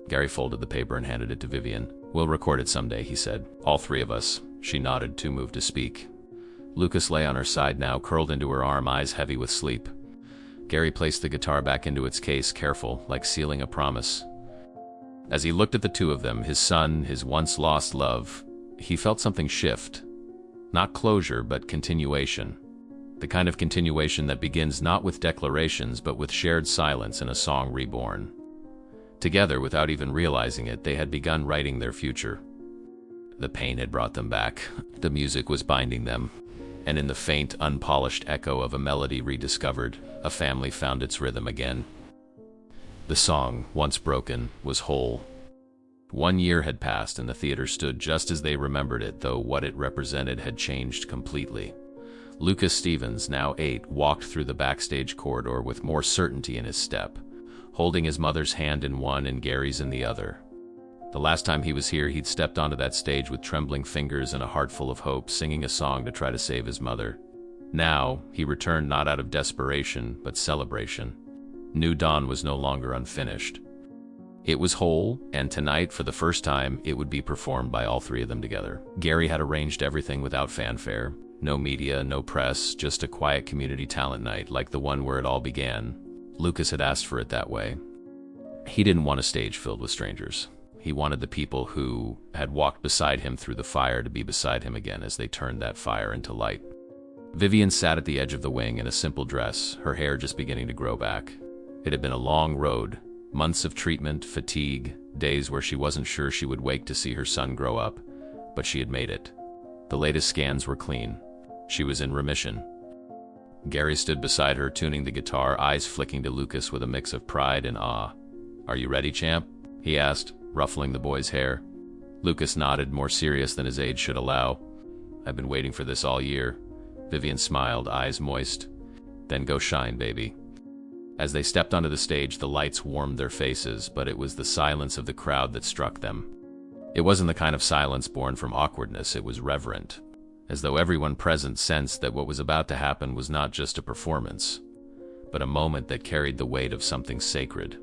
Gary folded the paper and handed it to Vivian. "We'll record it someday," he said. "All three of us." She nodded, too moved to speak. Lucas lay on her side now, curled into her arm, eyes heavy with sleep. Gary placed the guitar back into its case, careful, like sealing a promise. As he looked at the two of them, his son, his once lost love, he felt something shift. Not closure, but continuation. The kind of continuation that begins not with declarations, but with shared silence and a song reborn. Together, without even realizing it, they had begun writing their future. The pain had brought them back. The music was binding them. And in the faint, unpolished echo of a melody rediscovered, a family found its rhythm again. The song, once broken, was whole. 1 year had passed and the theater stood just as they remembered it, though what it represented had changed completely. Lucas Stevens, now 8, walked through the backstage corridor with more certainty in his step, holding his mother's hand in one and Gary's in the other. The last time he was here, he'd stepped onto that stage with trembling fingers and a heart full of hope, singing a song to try to save his mother. Now, he returned not out of desperation, but celebration. New Dawn was no longer unfinished. It was whole, and tonight, for the first time, it would be performed by all 3 of them together. Gary had arranged everything without fanfare. No media, no press, just a quiet community talent night like the one where it all began. Lucas had asked for it that way. He didn't want a stage filled with strangers. He wanted the people who had walked beside him through the fire to be beside him again as they turned that fire into light. Vivian sat at the edge of the wing in a simple dress, her hair just beginning to grow back. It had been a long road, months of treatment, fatigue, days where she wasn't sure she would wake to see her son grow up, but she had made it. The latest scans were clean. She was in remission. Gary stood beside her, tuning the guitar, eyes flicking to Lucas with a mix of pride and awe. "Are you ready, champ?" he asked, ruffling the boy's hair. Lucas nodded, more serious than his age should allow. "I've been waiting for this all year." Vivian smiled, eyes moist. "Then go shine, baby." As they stepped onto the stage, the lights warmed their faces, but it was the silence of the crowd that struck them. It wasn't the kind of silence born from awkwardness, it was reverent, as though everyone present sensed that what was about to happen was not just a performance, but a moment that carried the weight of something sacred.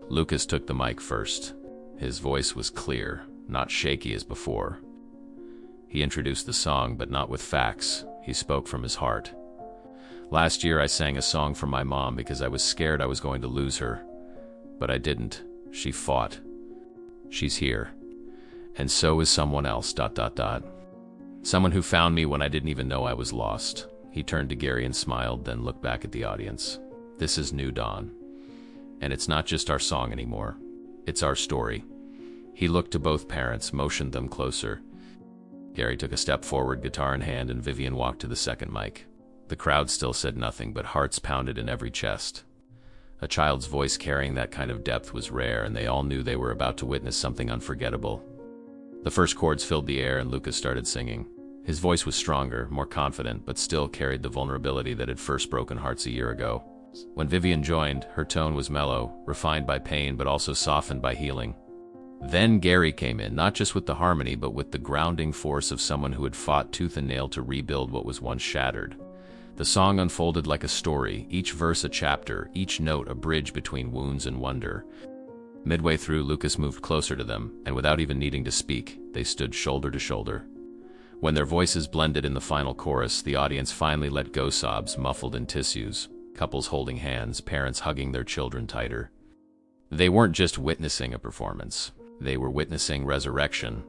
Lucas took the mic first. His voice was clear, not shaky as before. He introduced the song, but not with facts. He spoke from his heart. "Last year I sang a song for my mom because I was scared I was going to lose her. But I didn't. She fought. She's here. And so is someone else, ... Someone who found me when I didn't even know I was lost." He turned to Gary and smiled, then looked back at the audience. "This is New Dawn. And it's not just our song anymore. It's our story." He looked to both parents, motioned them closer. Gary took a step forward, guitar in hand, and Vivian walked to the second mic. The crowd still said nothing, but hearts pounded in every chest. A child's voice carrying that kind of depth was rare, and they all knew they were about to witness something unforgettable. The first chords filled the air, and Lucas started singing. His voice was stronger, more confident, but still carried the vulnerability that had first broken hearts a year ago. When Vivian joined, her tone was mellow, refined by pain, but also softened by healing. Then Gary came in, not just with the harmony, but with the grounding force of someone who had fought tooth and nail to rebuild what was once shattered. The song unfolded like a story, each verse a chapter, each note a bridge between wounds and wonder. Midway through, Lucas moved closer to them, and without even needing to speak, they stood shoulder to shoulder. When their voices blended in the final chorus, the audience finally let go, sobs muffled in tissues, couples holding hands, parents hugging their children tighter. They weren't just witnessing a performance. They were witnessing resurrection.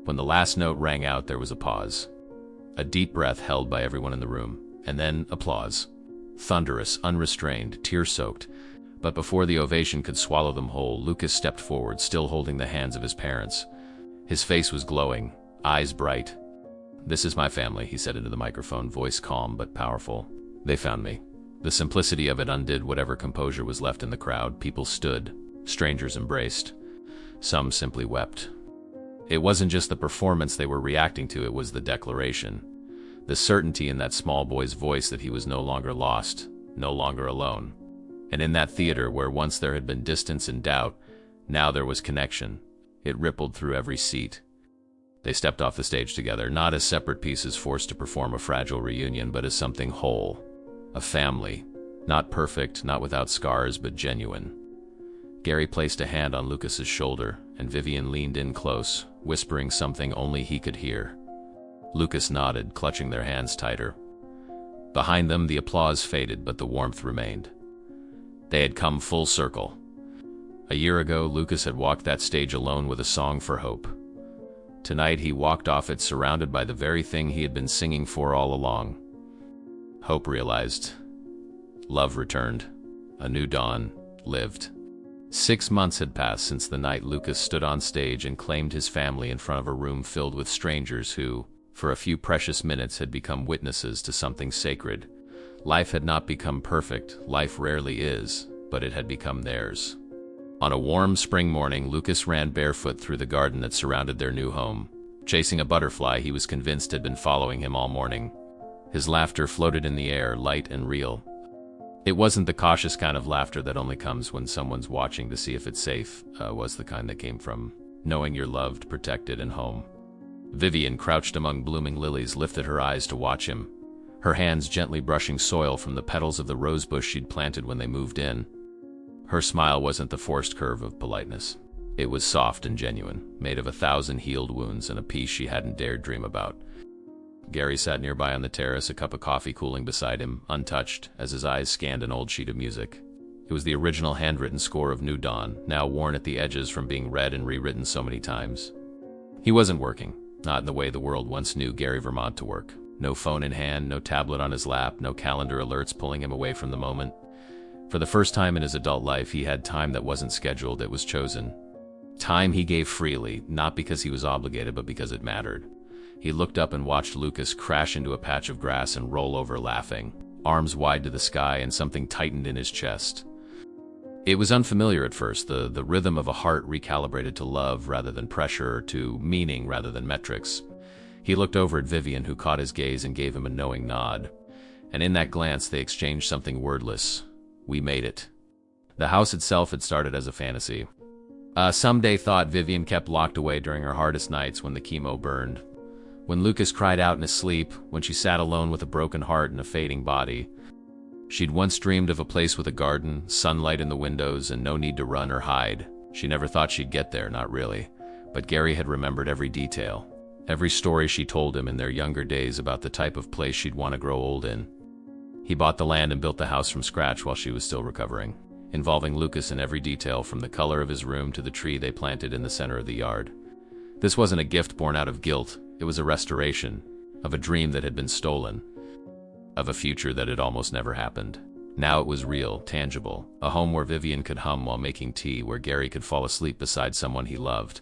When the last note rang out, there was a pause. A deep breath held by everyone in the room, and then applause. Thunderous, unrestrained, tear-soaked. But before the ovation could swallow them whole, Lucas stepped forward, still holding the hands of his parents. His face was glowing, eyes bright. "This is my family," he said into the microphone, voice calm but powerful. "They found me." The simplicity of it undid whatever composure was left in the crowd. People stood, strangers embraced. Some simply wept. It wasn't just the performance they were reacting to, it was the declaration. The certainty in that small boy's voice that he was no longer lost, no longer alone. And in that theater where once there had been distance and doubt, now there was connection. It rippled through every seat. They stepped off the stage together, not as separate pieces forced to perform a fragile reunion, but as something whole. A family. Not perfect, not without scars, but genuine. Gary placed a hand on Lucas's shoulder, and Vivian leaned in close, whispering something only he could hear. Lucas nodded, clutching their hands tighter. Behind them, the applause faded, but the warmth remained. They had come full circle. A year ago, Lucas had walked that stage alone with a song for hope. Tonight he walked off it surrounded by the very thing he had been singing for all along. Hope realized. Love returned. A new dawn lived. 6 months had passed since the night Lucas stood on stage and claimed his family in front of a room filled with strangers who, for a few precious minutes, had become witnesses to something sacred. Life had not become perfect, life rarely is, but it had become theirs. On a warm spring morning, Lucas ran barefoot through the garden that surrounded their new home, chasing a butterfly he was convinced had been following him all morning. His laughter floated in the air, light and real. It wasn't the cautious kind of laughter that only comes when someone's watching to see if it's safe, was the kind that came from knowing you're loved, protected, and home. Vivian, crouched among blooming lilies, lifted her eyes to watch him, her hands gently brushing soil from the petals of the rosebush she'd planted when they moved in. Her smile wasn't the forced curve of politeness. It was soft and genuine, made of 1,000 healed wounds and a peace she hadn't dared dream about. Gary sat nearby on the terrace, a cup of coffee cooling beside him, untouched, as his eyes scanned an old sheet of music. It was the original handwritten score of New Dawn, now worn at the edges from being read and rewritten so many times. He wasn't working, not in the way the world once knew Gary Vermont to work. No phone in hand, no tablet on his lap, no calendar alerts pulling him away from the moment. For the first time in his adult life, he had time that wasn't scheduled, it was chosen. Time he gave freely, not because he was obligated, but because it mattered. He looked up and watched Lucas crash into a patch of grass and roll over laughing, arms wide to the sky, and something tightened in his chest. It was unfamiliar at first, the rhythm of a heart recalibrated to love rather than pressure, to meaning rather than metrics. He looked over at Vivian, who caught his gaze and gave him a knowing nod. And in that glance they exchanged something wordless. We made it. The house itself had started as a fantasy. Someday thought Vivian kept locked away during her hardest nights when the chemo burned. When Lucas cried out in his sleep, when she sat alone with a broken heart and a fading body. She'd once dreamed of a place with a garden, sunlight in the windows, and no need to run or hide. She never thought she'd get there, not really. But Gary had remembered every detail. Every story she told him in their younger days about the type of place she'd want to grow old in. He bought the land and built the house from scratch while she was still recovering, involving Lucas in every detail, from the color of his room to the tree they planted in the center of the yard. This wasn't a gift born out of guilt. It was a restoration of a dream that had been stolen, of a future that had almost never happened. Now it was real, tangible, a home where Vivian could hum while making tea, where Gary could fall asleep beside someone he loved,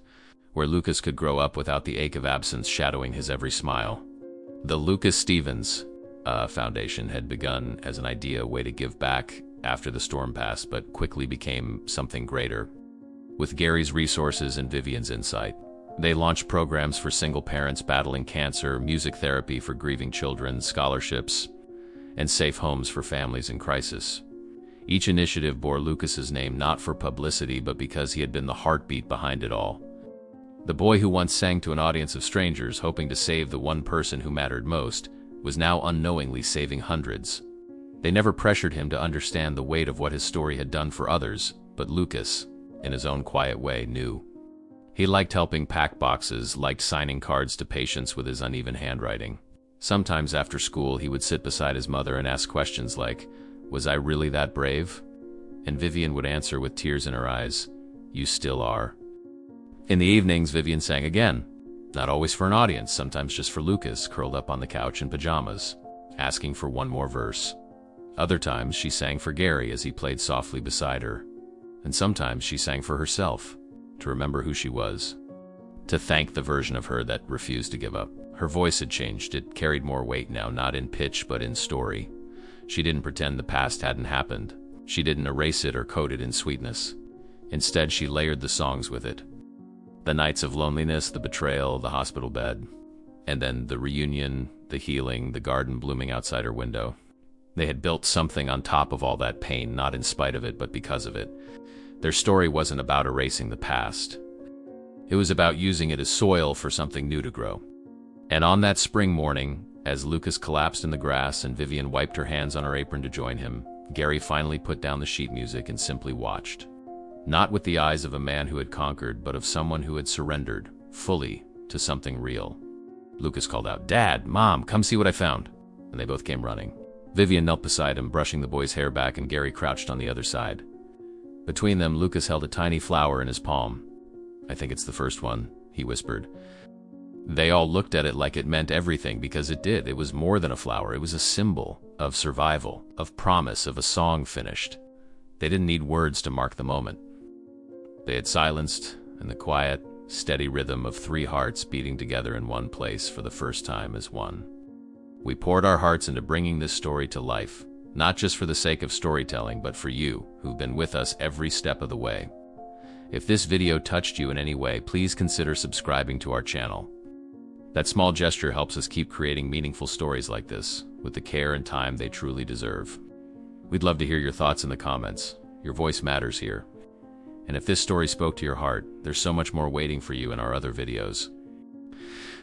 where Lucas could grow up without the ache of absence shadowing his every smile. The Lucas Stevens Foundation had begun as an idea, a way to give back after the storm passed, but quickly became something greater. With Gary's resources and Vivian's insight, they launched programs for single parents battling cancer, music therapy for grieving children, scholarships, and safe homes for families in crisis. Each initiative bore Lucas's name, not for publicity, but because he had been the heartbeat behind it all. The boy who once sang to an audience of strangers, hoping to save the one person who mattered most, was now unknowingly saving hundreds. They never pressured him to understand the weight of what his story had done for others, but Lucas, in his own quiet way, knew. He liked helping pack boxes, liked signing cards to patients with his uneven handwriting. Sometimes after school, he would sit beside his mother and ask questions like, "Was I really that brave?" And Vivian would answer with tears in her eyes, "You still are." In the evenings, Vivian sang again. Not always for an audience, sometimes just for Lucas, curled up on the couch in pajamas, asking for one more verse. Other times, she sang for Gary as he played softly beside her. And sometimes she sang for herself, to remember who she was, to thank the version of her that refused to give up. Her voice had changed. It carried more weight now, not in pitch but in story. She didn't pretend the past hadn't happened. She didn't erase it or coat it in sweetness. Instead, she layered the songs with it. The nights of loneliness, the betrayal, the hospital bed, and then the reunion, the healing, the garden blooming outside her window. They had built something on top of all that pain, not in spite of it, but because of it. Their story wasn't about erasing the past. It was about using it as soil for something new to grow. And on that spring morning, as Lucas collapsed in the grass and Vivian wiped her hands on her apron to join him, Gary finally put down the sheet music and simply watched. Not with the eyes of a man who had conquered, but of someone who had surrendered, fully, to something real. Lucas called out, "Dad, Mom, come see what I found." And they both came running. Vivian knelt beside him, brushing the boy's hair back, and Gary crouched on the other side. Between them, Lucas held a tiny flower in his palm. "I think it's the first one," he whispered. They all looked at it like it meant everything, because it did. It was more than a flower. It was a symbol of survival, of promise, of a song finished. They didn't need words to mark the moment. They had silenced in the quiet, steady rhythm of three hearts beating together in one place for the first time as one. We poured our hearts into bringing this story to life, not just for the sake of storytelling, but for you, who've been with us every step of the way. If this video touched you in any way, please consider subscribing to our channel. That small gesture helps us keep creating meaningful stories like this, with the care and time they truly deserve. We'd love to hear your thoughts in the comments. Your voice matters here. And if this story spoke to your heart, there's so much more waiting for you in our other videos.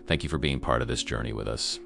Thank you for being part of this journey with us.